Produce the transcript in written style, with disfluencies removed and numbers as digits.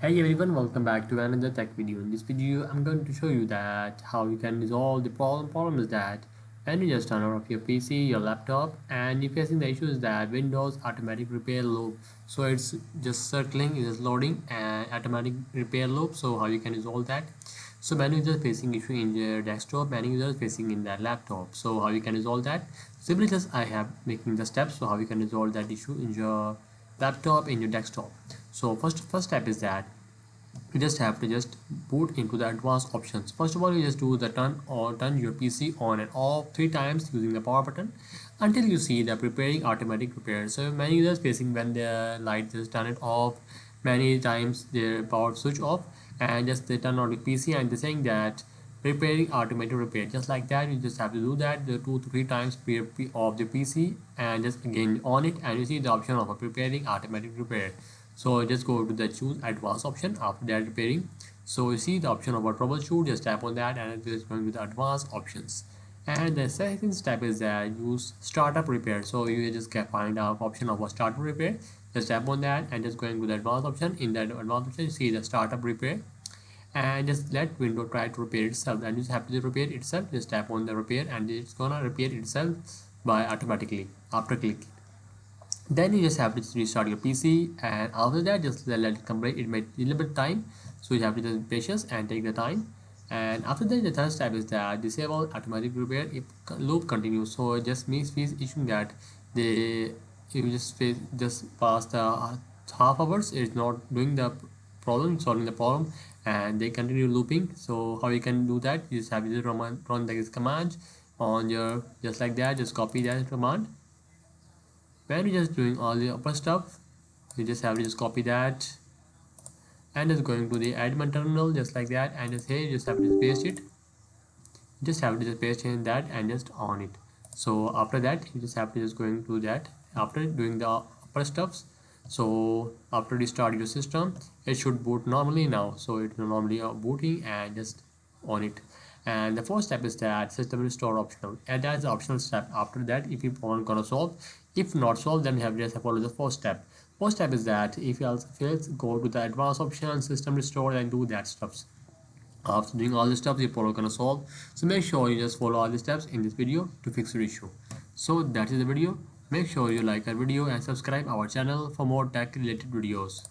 Hey everyone, welcome back to another tech video. In this video, I'm going to show you that how you can resolve the problem. Problem is that when you just turn off your PC, your laptop, and you're facing the issue is that Windows automatic repair loop. So it's just circling, it's loading and automatic repair loop. So how you can resolve that? So many users facing issue in your desktop, many users facing in their laptop. So how you can resolve that? Simply just I have making the steps. So how you can resolve that issue in your laptop, in your desktop. So first step is that you just have to just boot into the advanced options. First of all, you just do the turn your PC on and off 3 times using the power button until you see the preparing automatic repair. So many users facing when the light just turn it off, many times their power switch off and just they turn on the PC and they're saying that preparing automatic repair. Just like that, you just have to do that the 2 to 3 times of the PC and just again on it and you see the option of a preparing automatic repair. So just go to the choose advanced option after that repairing. So you see the option of a troubleshoot, just tap on that and it is going to the advanced options. And the second step is that use startup repair. So you just can find out option of a startup repair, just tap on that and just going to the advanced option. In that advanced option you see the startup repair and just let window try to repair itself and you just have to repair itself. Just tap on the repair and it's gonna repair itself by automatically after clicking. Then you just have to restart your PC and after that just let it complete. It may take a little bit time, so you have to just be patient and take the time. And after that the third step is that disable automatic repair if loop continues. So it just means issuing that the you just pass the half hours, it's not doing the problem, solving the problem, and they continue looping. So how you can do that? You just have to run this command on your, just like that, just copy that command. When you're just doing all the upper stuff, you just have to just copy that and just going to the admin terminal, just like that, and just here you just have to just paste it. You just have to just paste in that and just on it. So after that you just have to just going to that after doing the upper stuffs. So after restart your system, it should boot normally now. So it's normally booting and just on it. And the fourth step is that system restore optional, and that's the optional step. After that, if you want gonna solve, if not solve, then you have just follow the fourth step. Fourth step is that if you also fails, go to the advanced option, system restore, and do that stuffs. After doing all the steps, you're probably gonna solve. So make sure you just follow all the steps in this video to fix your issue. So that is the video. Make sure you like our video and subscribe our channel for more tech related videos.